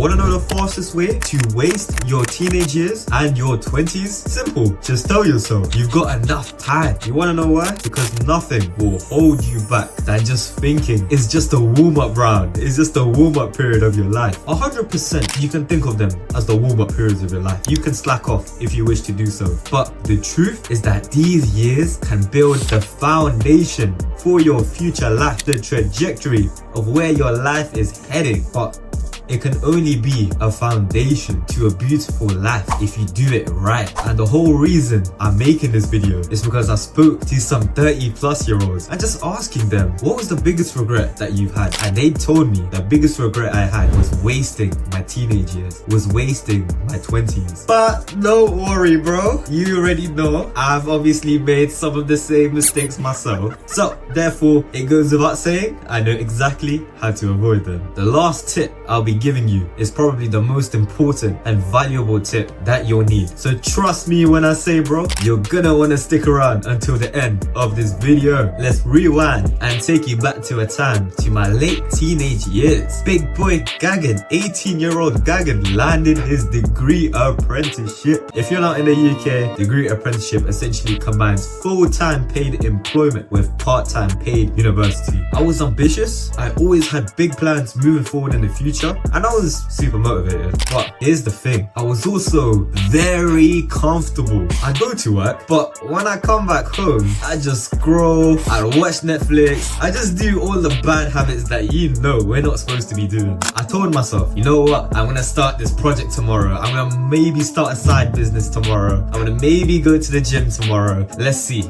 Wanna know the fastest way to waste your teenage years and your 20s? Simple. Just tell yourself you've got enough time. You wanna know why? Because nothing will hold you back than just thinking it's just a warm-up round. It's just a warm-up period of your life. 100% you can think of them as the warm-up periods of your life. You can slack off if you wish to do so. But the truth is that these years can build the foundation for your future life, the trajectory of where your life is heading. But it can only be a foundation to a beautiful life if you do it right. And the whole reason I'm making this video is because I spoke to some 30+ and just asking them, what was the biggest regret that you've had? And they told me the biggest regret I had was wasting my teenage years, was wasting my 20s. But don't worry, bro. You already know I've obviously made some of the same mistakes myself. So therefore, it goes without saying, I know exactly how to avoid them. The last tip I'll be giving you is probably the most important and valuable tip that you'll need. So trust me when I say, bro, you're gonna want to stick around until the end of this video. Let's rewind and take you back to a time to my late teenage years. Big boy Gagan, 18-year-old Gagan, landed his degree apprenticeship. If you're not in the UK, degree apprenticeship essentially combines full-time paid employment with part-time paid university. I was ambitious. I always had big plans moving forward in the future, and I was super motivated. But here's the thing, I was also very comfortable. I go to work, but when I come back home, I just scroll, I watch Netflix, I just do all the bad habits that you know we're not supposed to be doing. I told myself, you know what, I'm gonna start this project tomorrow, I'm gonna maybe start a side business tomorrow, I'm gonna maybe go to the gym tomorrow. Let's see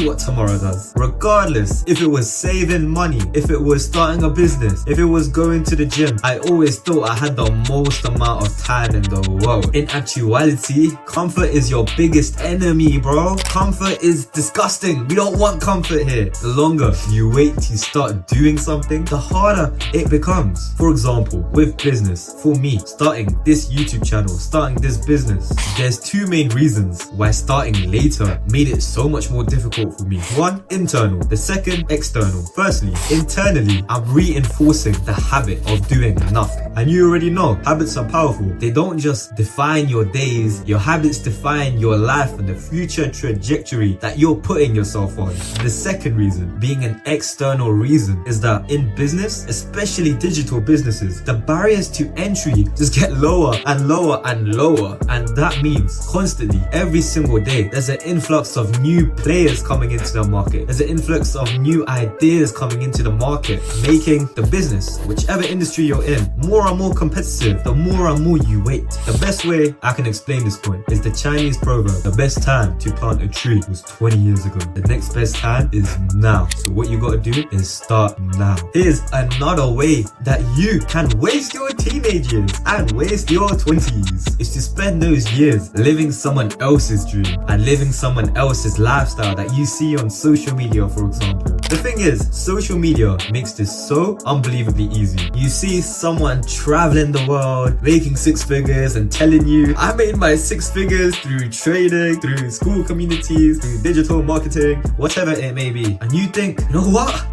what tomorrow does. Regardless, if it was saving money, if it was starting a business, if it was going to the gym, I always thought I had the most amount of time in the world. In actuality, comfort is your biggest enemy, bro. Comfort is disgusting. We don't want comfort here. The longer you wait to start doing something, the harder it becomes. For example, with business, for me, starting this YouTube channel, starting this business, there's two main reasons why starting later made it so much more difficult for me. One, internal. The second, external. Firstly, internally, I'm reinforcing the habit of doing nothing. And you already know, habits are powerful. They don't just define your days, your habits define your life and the future trajectory that you're putting yourself on. The second reason, being an external reason, is that in business, especially digital businesses, the barriers to entry just get lower and lower and lower. And that means constantly, every single day, there's an influx of new players coming into the market. There's an influx of new ideas coming into the market, making the business, whichever industry you're in, more and more competitive the more and more you wait. The best way I can explain this point is the Chinese proverb, the best time to plant a tree was 20 years ago. The next best time is now. So what you gotta do is start now. Here's another way that you can waste your teenage years and waste your 20s, is to spend those years living someone else's dream and living someone else's lifestyle that you see on social media, for example. The thing is, social media makes this so unbelievably easy. You see someone traveling the world, making 6 figures and telling you, I made my 6 figures through trading, through school communities, through digital marketing, whatever it may be. And you think, you know what?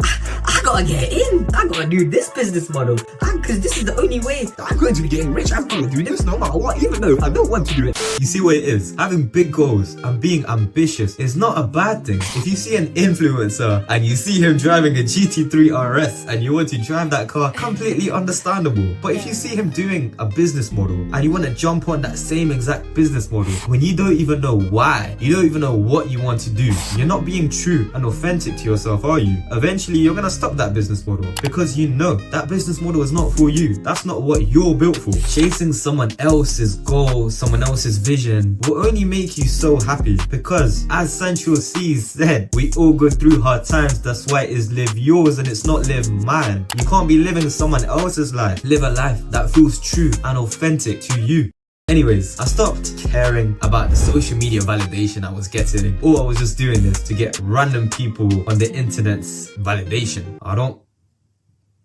I gotta get in. I gotta do this business model. Because this is the only way that I'm going to be getting rich. I'm gonna do this no matter what, even though I don't want to do it. You see what it is? Having big goals and being ambitious is not a bad thing. If you see an influencer and you see him driving a GT3 RS and you want to drive that car, completely understandable. But if you see him doing a business model and you want to jump on that same exact business model when you don't even know why, you don't even know what you want to do, you're not being true and authentic to yourself, are you? Eventually you're gonna stop that business model because you know that business model is not for you. That's not what you're built for. Chasing someone else's goal, someone else's vision will only make you so happy, because as 𝐶𝐶 said, we all go through hard times. That's why it is live yours and it's not live mine. You can't be living someone else's life. Live a life that feels true and authentic to you. Anyways, I stopped caring about the social media validation I was getting, or I was just doing this to get random people on the internet's validation. I don't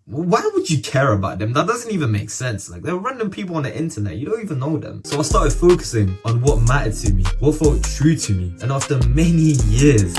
Why would you care about them? That doesn't even make sense. Like, they're random people on the internet. You don't even know them. So I started focusing on what mattered to me, what felt true to me. And after many years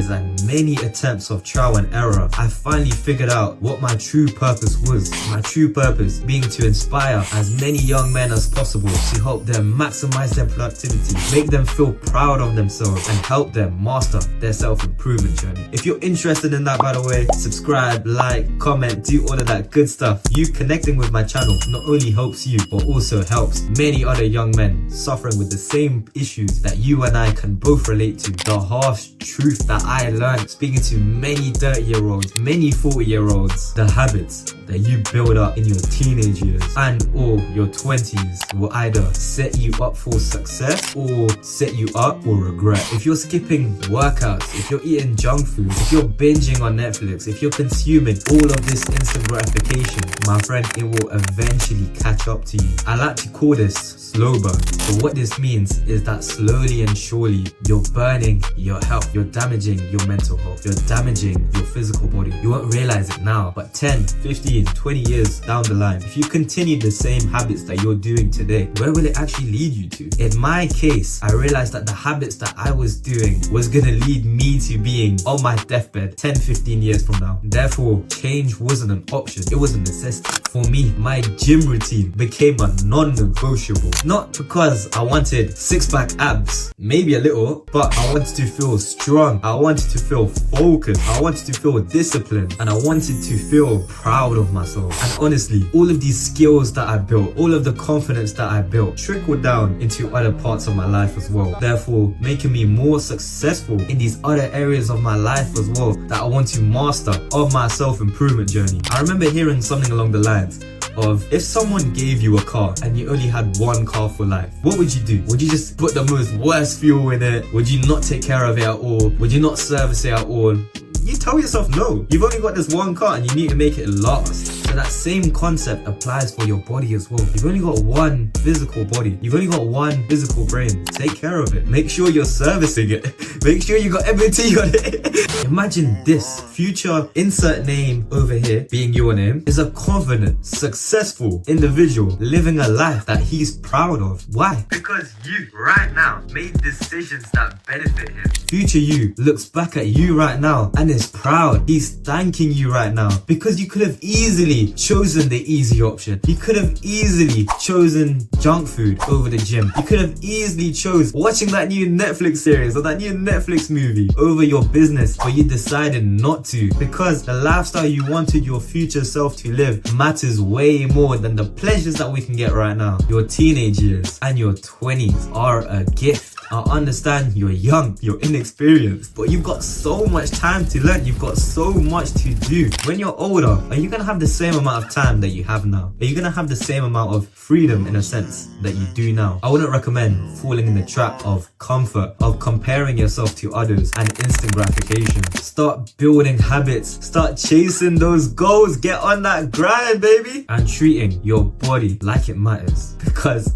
and many attempts of trial and error, I finally figured out what my true purpose was. My true purpose being to inspire as many young men as possible, to help them maximize their productivity, make them feel proud of themselves, and help them master their self-improvement journey. If you're interested in that, by the way, subscribe, like, comment, do all of that good stuff. You connecting with my channel not only helps you, but also helps many other young men suffering with the same issues that you and I can both relate to. The harsh truth that I learned speaking to many 30-year-olds, many 40-year-olds, the habits that you build up in your teenage years and or your 20s will either set you up for success or set you up for regret. If you're skipping workouts, if you're eating junk food, if you're binging on Netflix, if you're consuming all of this instant gratification, my friend, it will eventually catch up to you. I like to call this slow burn. So what this means is that slowly and surely you're burning your health, you're damaging your mental health, you're damaging your physical body. You won't realize it now, but 10, 15, 20 years down the line, if you continue the same habits that you're doing today, where will it actually lead you to? In my case, I realized that the habits that I was doing was gonna lead me to being on my deathbed 10, 15 years from now. Therefore, change wasn't an option, it was a necessity. For me, my gym routine became a non-negotiable. Not because I wanted six-pack abs, maybe a little, but I wanted to feel strong, I wanted to feel focused, I wanted to feel disciplined, and I wanted to feel proud of myself. And honestly, all of these skills that I built, all of the confidence that I built, trickled down into other parts of my life as well, therefore making me more successful in these other areas of my life as well that I want to master of my self-improvement journey. I remember hearing something along the lines of, if someone gave you a car and you only had one car for life, what would you do? Would you just put the most worst fuel in it? Would you not take care of it at all? Would you not service it at all? You tell yourself no. You've only got this one car and you need to make it last. So that same concept applies for your body as well. You've only got one physical body. You've only got one physical brain. Take care of it. Make sure you're servicing it. Make sure you got MOT on it. Imagine this. Future insert name over here, being your name, is a confident, successful individual living a life that he's proud of. Why? Because you, right now, made decisions that benefit him. Future you looks back at you right now and is proud. He's thanking you right now because you could have easily chosen the easy option. You could have easily chosen junk food over the gym. You could have easily chose watching that new Netflix series or that new Netflix movie over your business, but you decided not to because the lifestyle you wanted your future self to live matters way more than the pleasures that we can get right now. Your teenage years and your 20s are a gift. I understand you're young, you're inexperienced, but you've got so much time to learn, you've got so much to do. When you're older, are you gonna have the same amount of time that you have now? Are you gonna have the same amount of freedom in a sense that you do now? I wouldn't recommend falling in the trap of comfort, of comparing yourself to others and instant gratification. Start building habits, start chasing those goals, get on that grind, baby, and treating your body like it matters because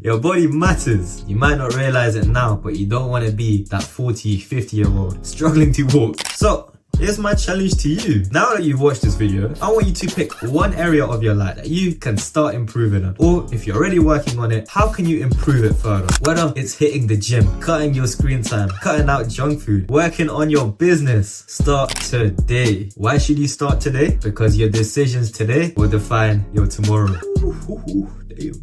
your body matters. You might not realize it now, but you don't want to be that 40, 50-year-old struggling to walk. So here's my challenge to you. Now that you've watched this video, I want you to pick one area of your life that you can start improving on. Or if you're already working on it, how can you improve it further? Whether it's hitting the gym, cutting your screen time, cutting out junk food, working on your business, start today. Why should you start today? Because your decisions today will define your tomorrow. Damn.